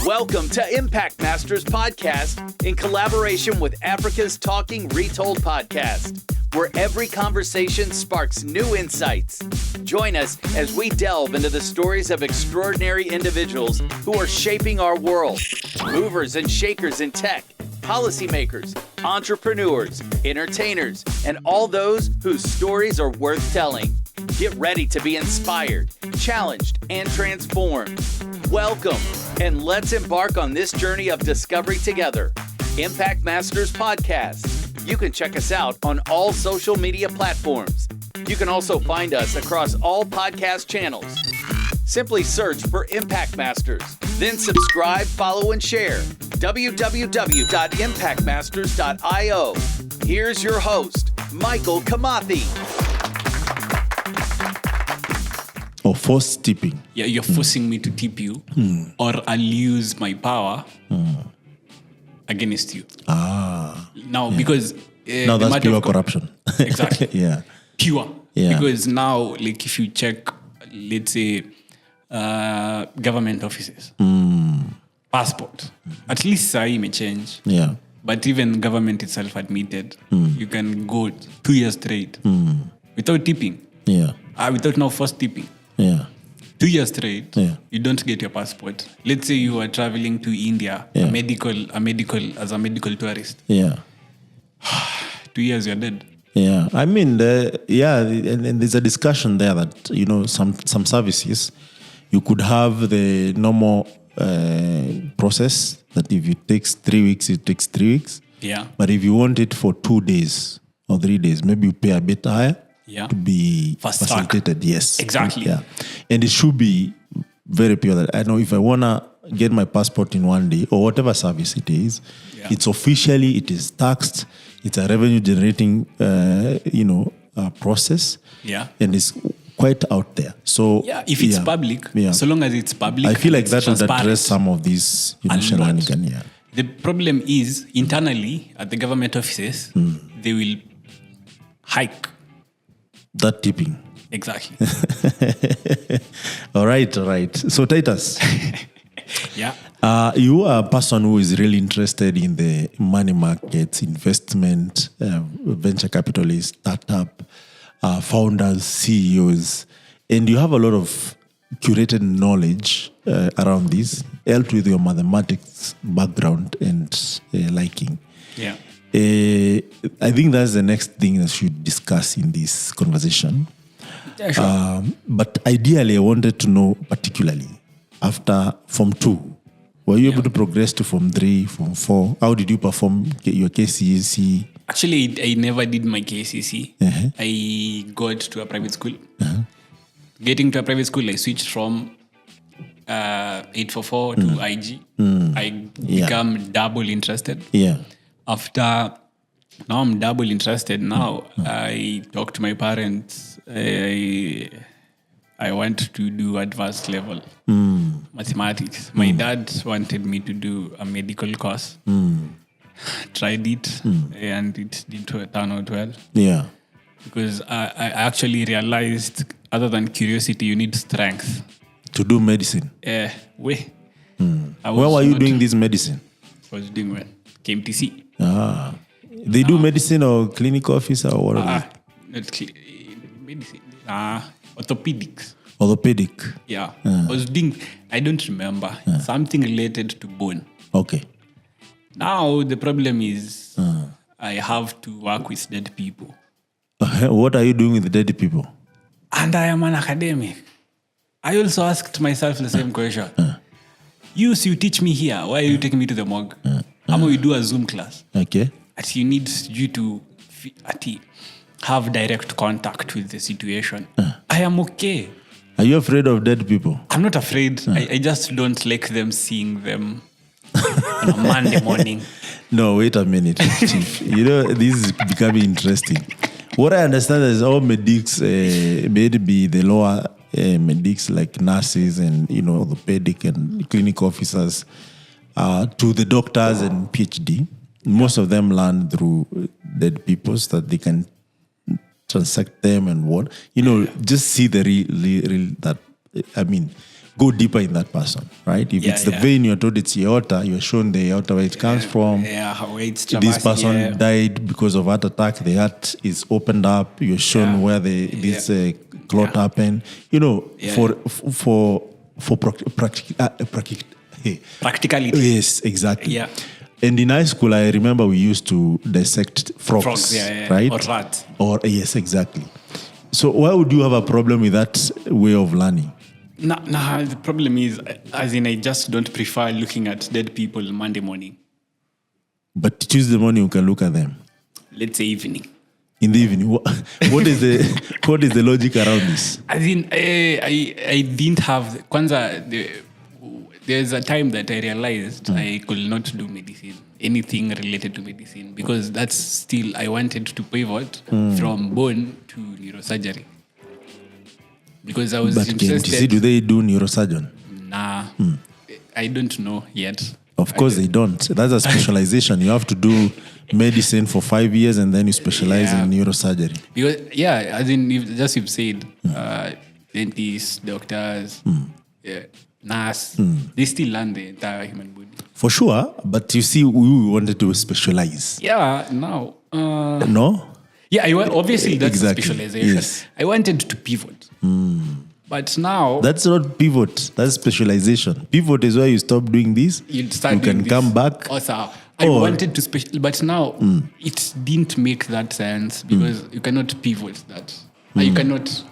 Welcome to Impact Masters Podcast in collaboration with Africa's Talking Retold Podcast, where every conversation sparks new insights. Join us as we delve into the stories of extraordinary individuals who are shaping our world. Movers and shakers in tech, policymakers, entrepreneurs, entertainers, and all those whose stories are worth telling. Get ready to be inspired, challenged, and transformed. Welcome, and let's embark on this journey of discovery together. Impact Masters Podcast. You can check us out on all social media platforms. You can also find us across all podcast channels. Simply search for Impact Masters, then subscribe, follow, and share. www.impactmasters.io. Here's your host, Michael Kamathi. Or force tipping. Yeah, you're forcing me to tip you, or I'll use my power against you. Now, because Now that's pure corruption. Exactly. Yeah. Pure. Yeah. Because now, like, if you check, let's say, government offices, passport, at least SAI may change. Yeah. But even government itself admitted, you can go 2 years straight without tipping. Yeah. Without no first tipping. Yeah. 2 years straight, Yeah. you don't get your passport. Let's say you are traveling to India, Yeah. as a medical tourist. Yeah. 2 years, you're dead. Yeah. I mean, and there's a discussion there that, you know, some services, you could have the normal process that if it takes 3 weeks, it takes 3 weeks. Yeah. But if you want it for 2 days or 3 days, maybe you pay a bit higher to be Fast track. facilitated. Yes. Exactly. Yeah. And it should be very pure that I know if I want to get my passport in 1 day or whatever service it is, it is taxed. It's a revenue generating, process. Yeah. And it's quite out there. So If it's public, so long as it's public, I feel like it's that would transparent. address some of these shenanigans. Yeah. The problem is, internally, at the government offices, they will hike. That tipping. Exactly. All right. So Titus, Yeah. you are a person who is really interested in the money markets, investment, venture capitalists, startup, founders, CEOs, and you have a lot of curated knowledge around this, helped with your mathematics background and liking. Yeah. I think that's the next thing that should discuss in this conversation. Yeah, sure. But ideally, I wanted to know particularly after Form 2, were you able to progress to Form 3, Form 4? How did you perform your KCSE? Actually, I never did my KCC. I got to a private school. Getting to a private school, I switched from 844 to IG. I become double interested. Yeah. Now I'm double interested. Now I talk to my parents. I want to do advanced level mathematics. My dad wanted me to do a medical course. Tried it and it didn't turn out well. Yeah. Because I actually realized, other than curiosity, you need strength to do medicine. Where were you doing this medicine? I was doing well. KMTC. They do medicine or clinical officer or what? Medicine. Orthopedics. Orthopedic. Yeah. I was doing, I don't remember, something related to bone. Okay. Now the problem is I have to work with dead people. What are you doing with the dead people? And I am an academic. I also asked myself the same question. You teach me here. Why are you taking me to the morgue? How about we do a Zoom class? Okay. You need you to have direct contact with the situation. I am okay. Are you afraid of dead people? I'm not afraid. I just don't like them seeing them on a Monday morning. No, wait a minute, Chief. This is becoming interesting. What I understand is all medics, maybe the lower medics like nurses and, orthopedic and clinic officers, to the doctors and PhD, most of them learn through dead people so that they can transact them and what, just see the real that, go deeper in that person, right? If it's the vein, you're told it's aorta, you're shown the aorta where it comes from. How it's this person died because of heart attack. The heart is opened up. You're shown where this clot happened. You know, for practicality. Yes, exactly. Yeah. And in high school, I remember we used to dissect frogs, right? Or rats. Yes, exactly. So why would you have a problem with that way of learning? No, the problem is, as in, I just don't prefer looking at dead people Monday morning. But Tuesday morning, you can look at them. Let's say evening. In the evening, what is the logic around this? As in, I didn't have Kwanza. There's a time that I realized I could not do medicine, anything related to medicine, because that's still, I wanted to pivot from bone to neurosurgery. Because I was interested. Do they do neurosurgeon? Nah, I don't know yet. Of course they don't. That's a specialization. You have to do medicine for 5 years and then you specialize in neurosurgery. Because, as in, you've said, dentists, doctors, nurse, they still learn the entire human body. For sure, but you see, we wanted to specialize. Yeah, now. No? Yeah, obviously that's exactly. Specialization. Yes. I wanted to pivot. But now... That's not pivot. That's specialization. Pivot is where you stop doing this. You can come back. Also, I wanted to but now it didn't make that sense because you cannot pivot that. You cannot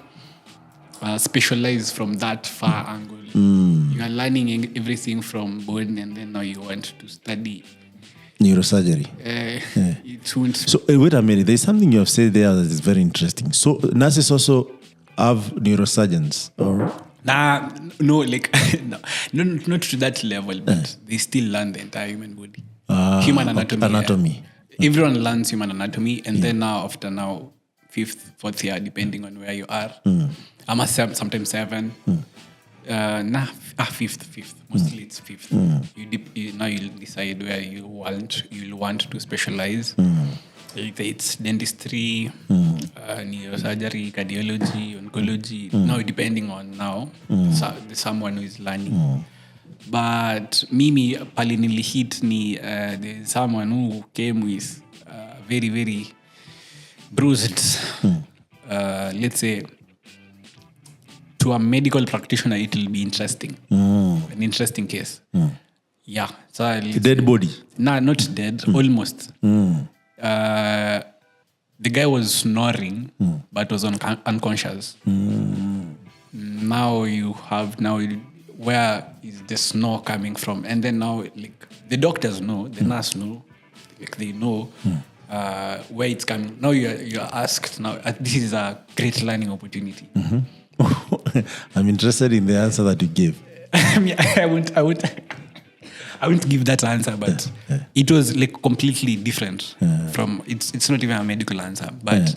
specialize from that far angle. You are learning everything from bone and then now you want to study neurosurgery. It won't. So wait a minute. There's something you have said there that is very interesting. So nurses also have neurosurgeons, or no, like no, not to that level, but they still learn the entire human body, human anatomy. Everyone learns human anatomy, and then after 5th, 4th year, depending on where you are, sometimes 7. 5th. Mostly it's 5th. Now you'll decide where you'll want to specialize. It's dentistry, neurosurgery, cardiology, oncology. Now depending on someone who is learning. But mimi pali nilihit ni there's someone who came with very, very bruised. Let's say to a medical practitioner, it will be interesting. An interesting case. Yeah. So dead body? Nah, not dead. Almost. The guy was snoring, but was unconscious. Now you have where is the snore coming from? And then now, like the doctors know, the nurse know, like they know where it's coming. Now you're asked. Now this is a great learning opportunity. I'm interested in the answer that you gave. I won't give that answer, but it was like completely different from. It's not even a medical answer, but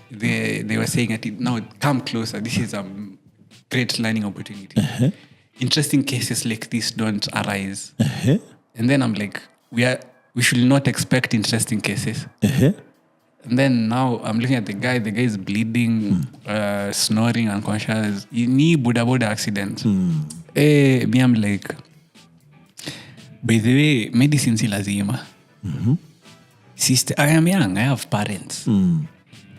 they were saying that now come closer. This is a great learning opportunity. Interesting cases like this don't arise, and then I'm like, we should not expect interesting cases. And then now I'm looking at the guy. The guy is bleeding, snoring, unconscious. Ni boda accident. Me, I'm like, by the way, medicine si lazima. Sister, I am young. I have parents.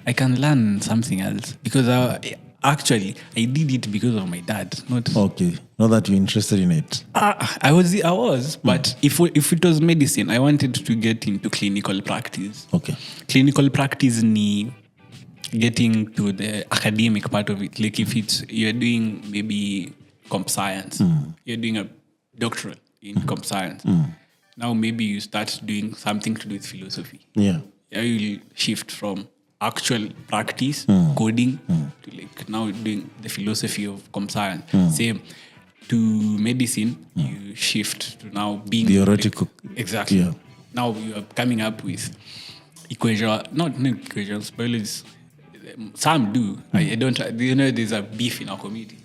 I can learn something else because I did it because of my dad. Not okay. Not that you're interested in it. I was, but if it was medicine, I wanted to get into clinical practice. Okay. Clinical practice ni getting to the academic part of it. Like if you're doing maybe comp science, you're doing a doctoral in comp science. Now maybe you start doing something to do with philosophy. Yeah. You'll shift from actual practice, coding, to like now doing the philosophy of comp science. Same to medicine, you shift to now being theoretical. Like, exactly. Yeah. Now you are coming up with not equations, biologists. Some do. I don't. There's a beef in our community.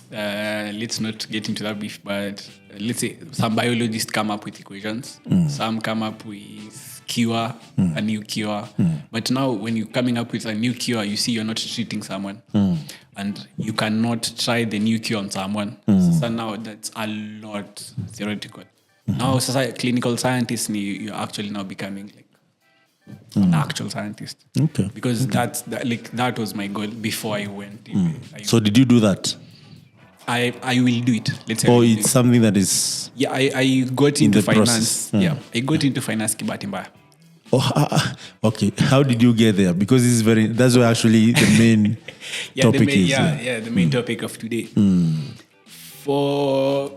Let's not get into that beef, but let's say some biologists come up with equations. Some come up with cure, a new cure. But now when you're coming up with a new cure, you see you're not treating someone. And you cannot try the new cure on someone. So now that's a lot theoretical. Now, clinical scientist, you're actually now becoming like an actual scientist. Okay. Because that was my goal before I went. So did you do that? I will do it. Let's say. Or it's something that is... Yeah, I got into finance. Process. Yeah, I got into finance kibahati mbaya. Oh, okay. How did you get there? Because that's where actually the main topic is. The main topic of today. So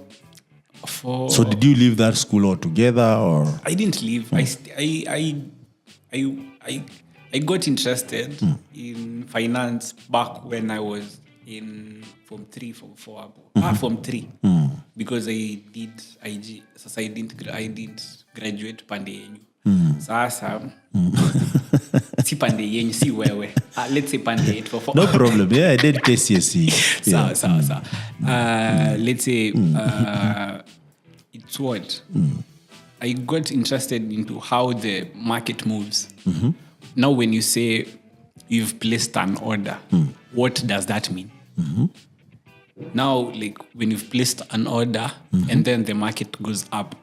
did you leave that school altogether, or? I didn't leave. I got interested in finance back when I was in Form 3, Form 4. Form 3. Because I did IG. So I didn't graduate pande yenyu. Sasa si pande yenyu, si wewe. Let's say pande yetu. No problem. Yeah, I did KCSE. Sawa. Let's say it's what? I got interested into how the market moves. Now, when you say you've placed an order, what does that mean? Now, like when you've placed an order and then the market goes up,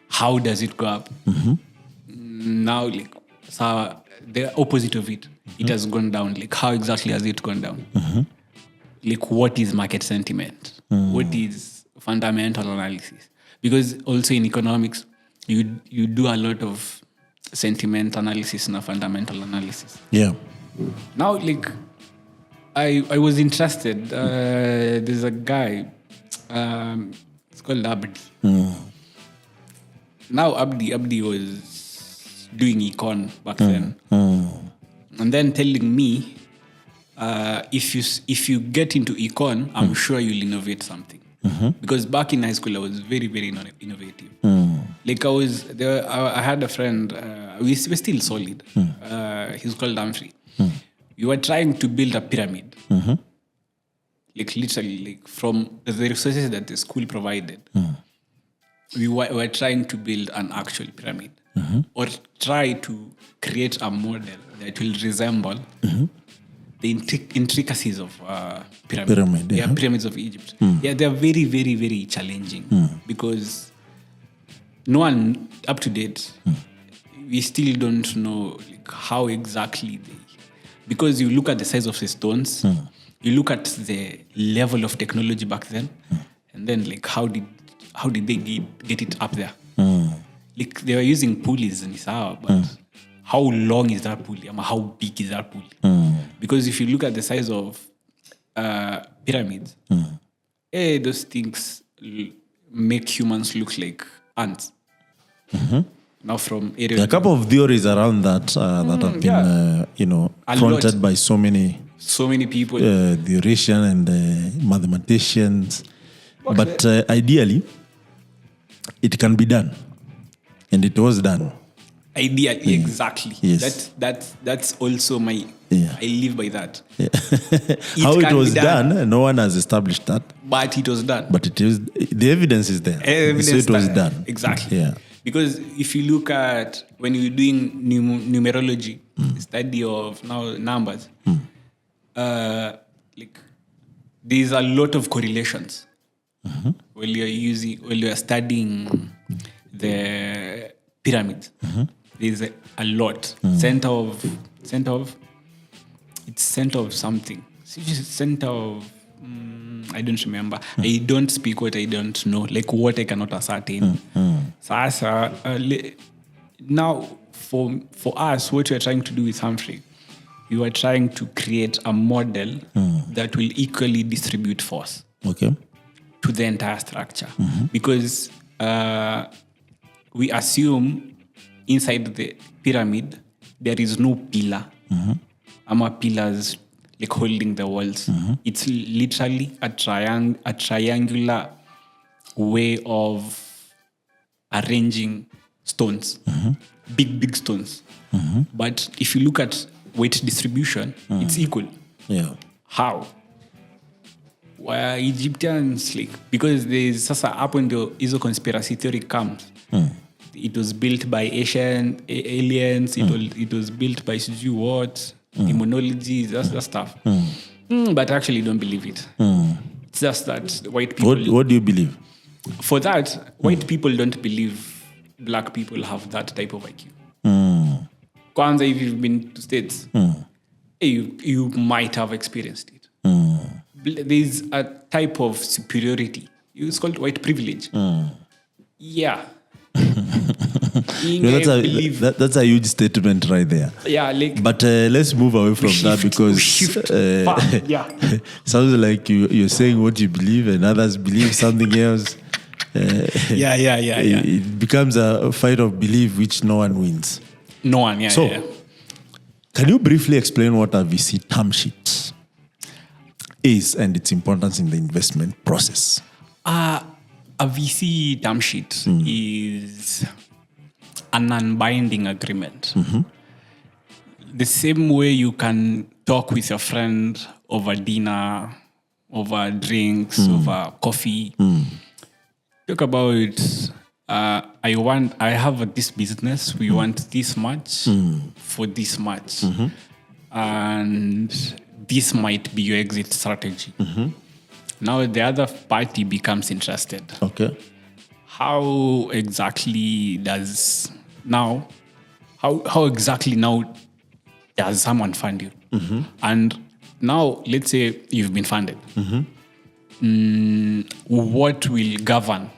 how does it go up? Now, like, so the opposite of it, it has gone down. Like, how exactly has it gone down? Like, what is market sentiment? What is fundamental analysis? Because also in economics, you do a lot of sentiment analysis and fundamental analysis. Yeah. Now, like, I was interested. There's a guy, it's called Abdi. Now, Abdi was doing econ back then. And then telling me, if you get into econ, I'm sure you'll innovate something. Because back in high school, I was very, very innovative. Like I had a friend, we were still solid. He's called Humphrey. We were trying to build a pyramid. Like literally, like from the resources that the school provided. We were trying to build an actual pyramid. Or try to create a model that will resemble the intricacies of pyramid. Pyramids of Egypt. Yeah, they're very, very, very challenging because no one up to date. We still don't know like how exactly because you look at the size of the stones, you look at the level of technology back then, and then like how did they get it up there? Like they were using pulleys in Isawa, but how long is that pulley? How big is that pulley? Because if you look at the size of pyramids, those things make humans look like ants. Now from there are a couple of theories around that that have been fronted by so many people, theoreticians and mathematicians. But ideally, it can be done. And it was done. Ideally, exactly. Yes. That's also my... I live by that. Yeah. How it was done, no one has established that. But it was done. But the evidence is there. So it was done. Exactly. Yeah. Because if you look at when you're doing numerology, study of numbers, like there's a lot of correlations. When you're studying the pyramids, there's a lot. Center of something. Center of I don't remember. I don't speak what I don't know, like what I cannot ascertain. So now for us, what we're trying to do with Humphrey, we were trying to create a model that will equally distribute force to the entire structure. Because we assume inside the pyramid there is no pillar. Pillars like holding the walls. It's literally a triangular way of arranging stones. Big stones. But if you look at weight distribution, it's equal. Yeah. How? Why Egyptians, like, because there's sasa up when the conspiracy theory comes, it was built by Asian aliens. It was built by Suju what immunology, that stuff. But I actually don't believe it. It's just that white people. What do you believe? For that, white people don't believe black people have that type of IQ. Kwanzaa, if you've been to States, you might have experienced it. There's a type of superiority. It's called white privilege. Yeah. That's a huge statement right there. Yeah, but let's move away from that because sounds like you're saying what you believe and others believe something else. It becomes a fight of belief which no one wins. No one, So, can you briefly explain what a VC term sheet is and its importance in the investment process? A VC term sheet is an unbinding agreement. The same way you can talk with your friend over dinner, over drinks, over coffee. Talk about, I have this business, we want this much for this much. And this might be your exit strategy. Now the other party becomes interested. Okay. How exactly does now someone fund you? And now let's say you've been funded. What will govern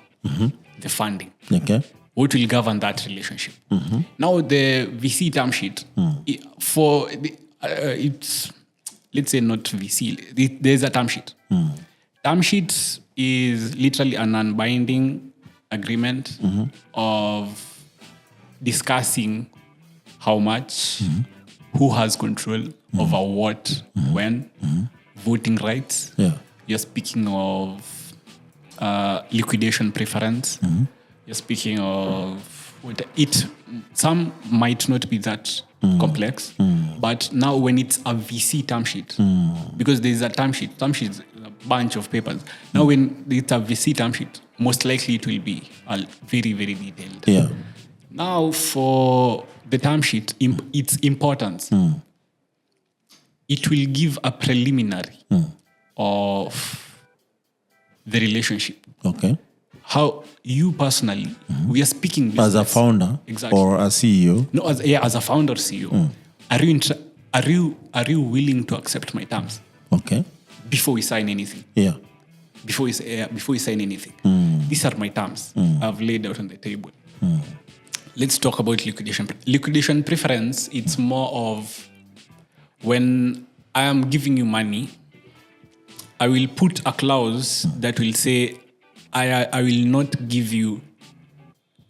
the funding? Okay. What will govern that relationship? Now the VC term sheet it's, let's say not VC. There's a term sheet. Term sheet is literally an unbinding agreement of discussing how much, who has control over what, when, voting rights. You're speaking of liquidation preference. You're speaking of some might not be that complex, but now when it's a VC term sheet, because there's a term sheet is a bunch of papers. Now when it's a VC term sheet, most likely it will be very, very detailed. Now for the term sheet, its importance, it will give a preliminary of the relationship. Okay. How you personally, we are speaking business. As a founder or a CEO? No, as a founder or CEO. Are you willing to accept my terms? Okay. Before we sign anything. Before we sign anything. These are my terms I've laid out on the table. Let's talk about liquidation. Liquidation preference, it's more of when I am giving you money, I will put a clause that will say, I will not give you,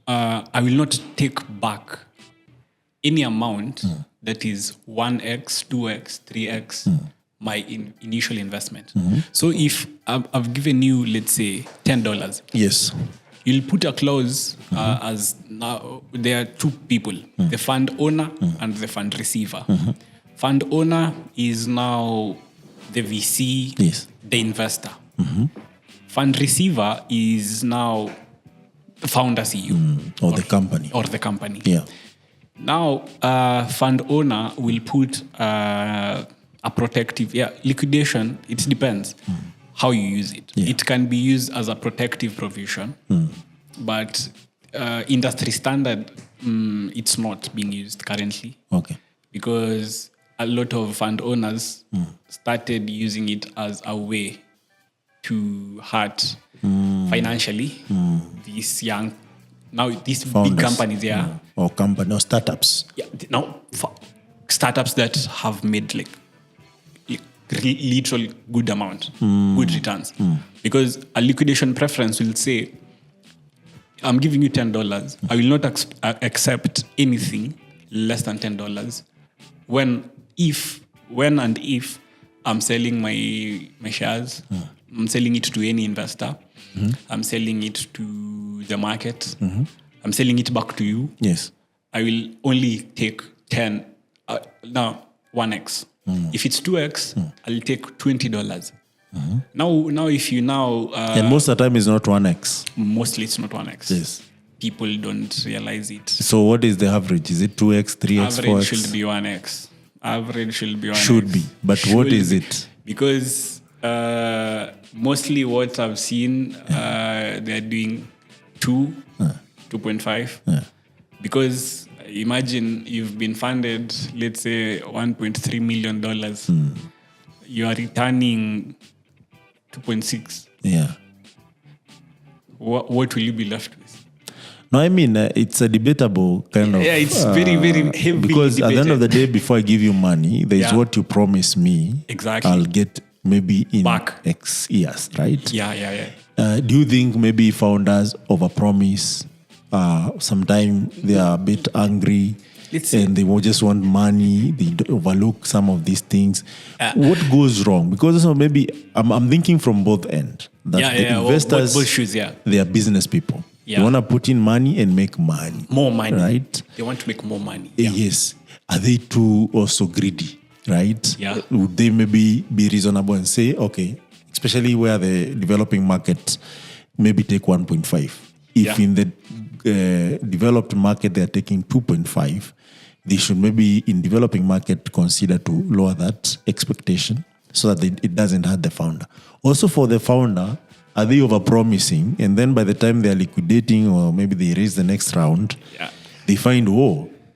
I will not take back any amount that is 1x, 2x, 3x my initial investment. So if I've given you, let's say, $10. Yes. You'll put a clause as now there are two people, the fund owner and the fund receiver. Fund owner is now the VC, the investor. Fund receiver is now the founder CEO. Or the company. Or the company. Now, fund owner will put a protective, liquidation, it depends how you use it. It can be used as a protective provision, but industry standard, it's not being used currently. Okay. Because a lot of fund owners started using it as a way to hurt financially these young, now these founders, big companies, or startups. Now startups that have made like literal good amount, good returns. Because a liquidation preference will say, I'm giving you $10. I will not accept anything less than $10 when and if I'm selling my shares, I'm selling it to any investor, I'm selling it to the market, I'm selling it back to you. Yes. I will only take 10, now 1x. If it's 2x, I'll take $20. Now if you and most of the time it's not 1x. Mostly it's not 1x. Yes. people don't realize it. So what is the average? Is it 2x, 3x, Average 4x? should be 1x. Average should be 1x. Should be. But what is it? Because mostly what I've seen, they're doing 2.5. Because imagine you've been funded, let's say $1.3 million. You are returning 2.6. Yeah. What will you be left with? No, I mean, it's a debatable kind of... Yeah, it's very, very heavily because at the end of the day, before I give you money, there's what you promise me. Exactly. I'll get maybe in back X years, right? Yeah. Do you think maybe founders overpromise? Sometimes they are a bit angry and they will just want money. They overlook some of these things. What goes wrong? Because maybe I'm thinking from both ends. That the investors, both shoes, they are business people. Yeah. They want to put in money and make money. More money. Right? They want to make more money. Yes. Are they too also greedy? Right? Yeah. Would they maybe be reasonable and say, okay, especially where the developing market, maybe take 1.5. If in the developed market they are taking 2.5, they should maybe in developing market consider to lower that expectation so that it doesn't hurt the founder. Also for the founder, are they overpromising? And then by the time they are liquidating or maybe they raise the next round, they find,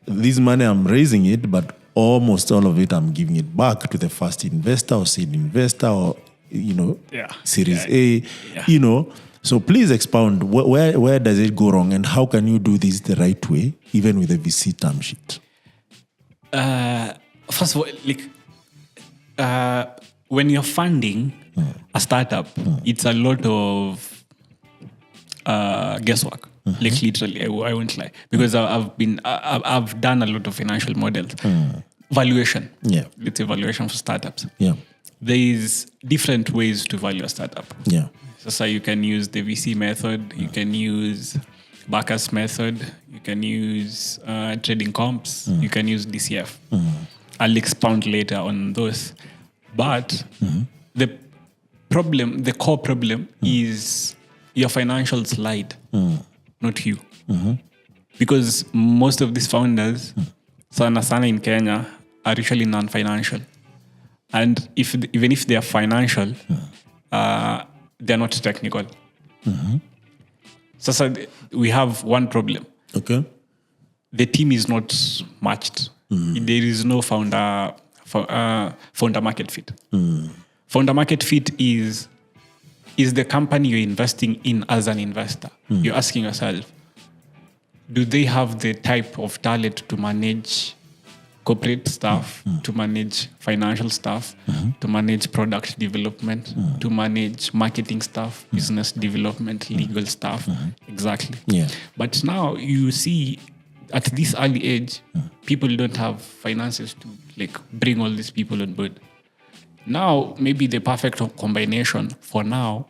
this money I'm raising it, but almost all of it I'm giving it back to the first investor or seed investor or, Series A, So please expound, where does it go wrong and how can you do this the right way, even with a VC term sheet? First of all, when you're funding a startup, it's a lot of guesswork. Like literally, I won't lie, because I've done a lot of financial models. Valuation. Yeah. Let's say valuation for startups. Yeah. There is different ways to value a startup. Yeah. So you can use the VC method, you can use Bacchus method, you can use trading comps, you can use DCF. I'll expound later on those. But the core problem is your financials lied, not you. Because most of these founders, sana in Kenya, are usually non-financial. And even if they are financial, they're not technical. So we have one problem. Okay. The team is not matched. There is no founder market fit. Founder market fit is the company you're investing in as an investor. You're asking yourself, do they have the type of talent to manage corporate stuff, to manage financial stuff, to manage product development, to manage marketing stuff, business development, legal stuff. Exactly. Yeah. But now you see at this early age, people don't have finances to bring all these people on board. Now, maybe the perfect combination for now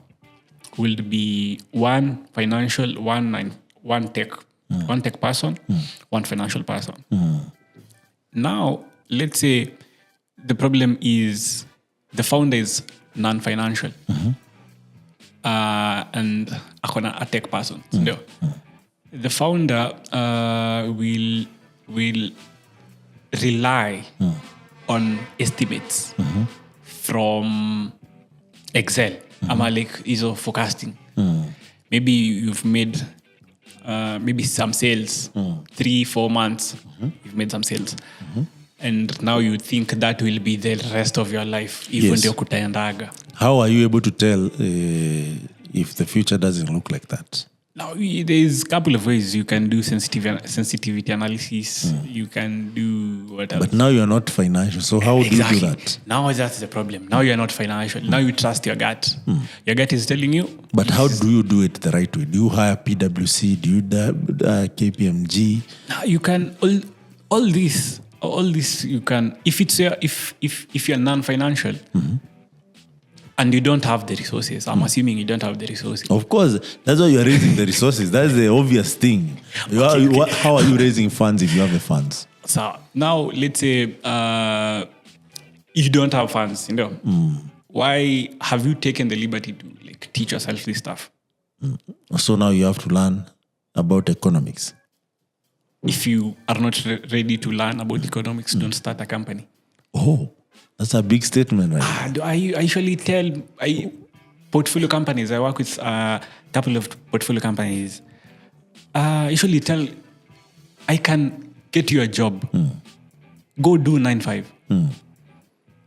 will be one financial, one tech person, one financial person. Now, let's say the problem is the founder is non-financial and a tech person. The founder will rely on estimates from Excel. ISO forecasting. Maybe you've made maybe some sales, 3-4 months, you've made some sales. And now you think that will be the rest of your life, even Yes. How are you able to tell if the future doesn't look like that? Now, there's a couple of ways you can do sensitivity analysis. You can do what else? But now you're not financial, so how do you do that? Now that's the problem. Now you're not financial. Now you trust your gut. Your gut is telling you. But how do you do it the right way? Do you hire PwC? Do you KPMG? Now you can all this you can if you're non-financial. And you don't have the resources. I'm assuming you don't have the resources. Of course. That's why you're raising the resources. That's the obvious thing. How are you raising funds if you have the funds? So now, let's say you don't have funds. Why have you taken the liberty to teach yourself this stuff? So now you have to learn. about economics? If you are not ready to learn about economics, don't start a company. Oh, that's a big statement, right? I usually tell portfolio companies, I work with a couple of portfolio companies. I usually tell, I can get you a job. Go do 9-5.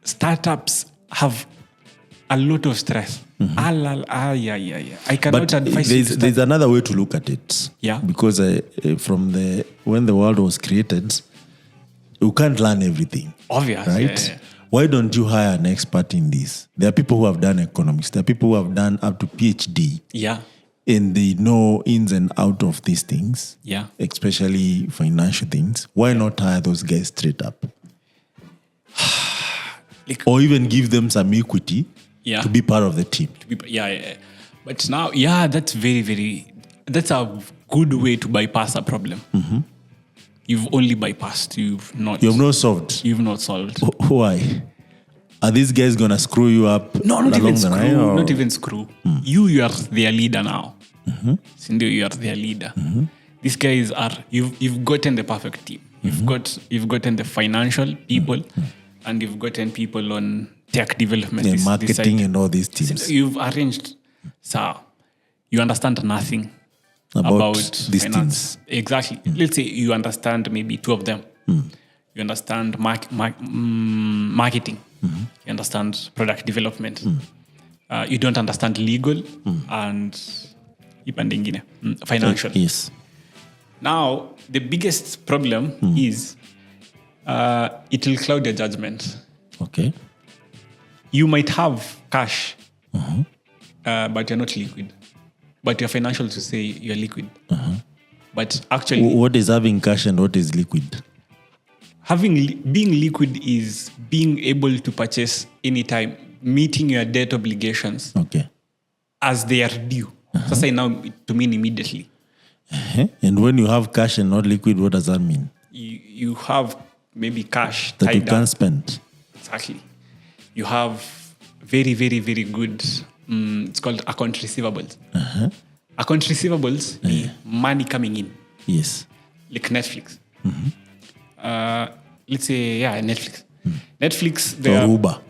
Startups have a lot of stress. I cannot advise you. There's another way to look at it. Yeah. Because when the world was created, you can't learn everything. Obvious. Right? Yeah. Why don't you hire an expert in this? There are people who have done economics. There are people who have done up to PhD. Yeah. And they know ins and out of these things. Yeah. Especially financial things. Why not hire those guys straight up? Or even give them some equity to be part of the team. But now, that's that's a good way to bypass a problem. You've only bypassed. You've not solved. You've not solved. Why? Are these guys gonna screw you up? No, not even screw. Not even screw. You are their leader now. Cindy, you are their leader. These guys are. You've gotten the perfect team. You've gotten the financial people, and you've gotten people on tech development, marketing, and all these teams. You've arranged. So you understand nothing about these finance. things. Exactly. Let's say you understand maybe 2 of them. You understand marketing. You understand product development. You don't understand legal and financial. Yes. Now, the biggest problem is it will cloud your judgment. Okay. You might have cash, but you're not liquid. But you're financial to say you're liquid. But actually... What is having cash and what is liquid? Being liquid is being able to purchase anytime, meeting your debt obligations as they are due. So say now to mean immediately. And when you have cash and not liquid, what does that mean? You have maybe cash that you can't spend. Exactly. You have very, very, very good, it's called account receivables. Account receivables is money coming in. Yes. Like Netflix. Let's say, Netflix. Netflix, or Uber.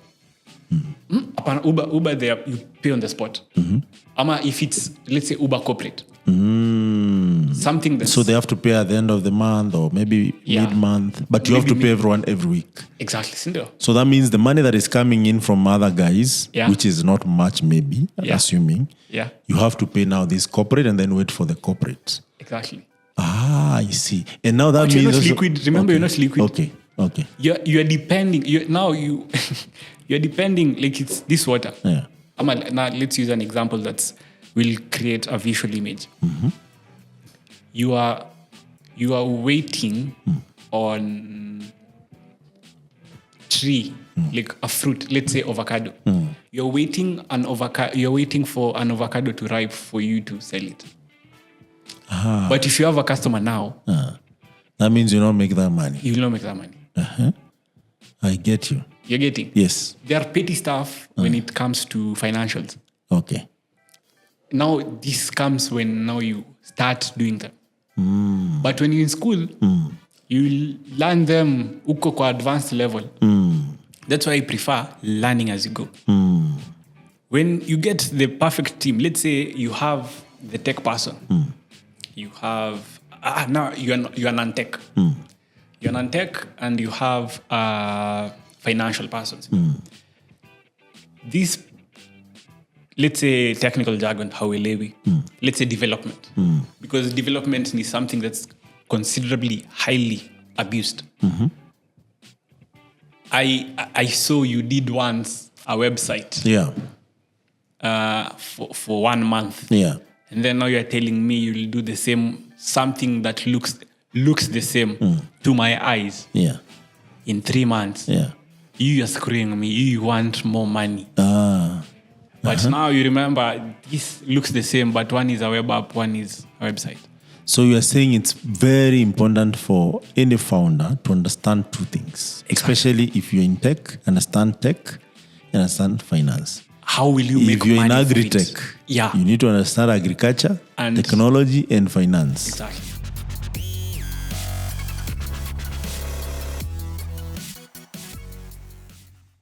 Uber, you pay on the spot. If it's, let's say, Uber corporate. Something that's... So they have to pay at the end of the month or maybe mid-month. But you have to pay everyone every week. Exactly. So that means the money that is coming in from other guys, which is not much maybe, assuming, you have to pay now this corporate and then wait for the corporate. Exactly. I see. And now that means... You're not liquid. Remember, you're not liquid. Okay. You're depending. You're depending like it's this water. Yeah. Now let's use an example that will create a visual image. You are waiting on tree, like a fruit, let's say avocado. You're waiting for an avocado to ripe for you to sell it. But if you have a customer now, that means you don't make that money. You will not make that money. I get you. You're getting? Yes. There are petty stuff when it comes to financials. Okay. Now, this comes when now you start doing them. But when you're in school, you learn them uko kwa advanced level. That's why I prefer learning as you go. When you get the perfect team, let's say you have the tech person. You have... now you're non-tech. You're non-tech and you have financial persons. This, let's say technical jargon, hauelewi. Let's say development. Because development is something that's considerably highly abused. I saw you did once a website. For 1 month. And then now you're telling me you'll do the same, something that looks the same to my eyes in 3 months. You are screwing me. You want more money. But now you remember this looks the same, but one is a web app, one is a website. So you are saying it's very important for any founder to understand 2 things, especially if you're in tech, understand finance. how will you make if you're money in from it? agri-tech, Yeah. you need to understand agriculture, And- technology, and finance. Exactly.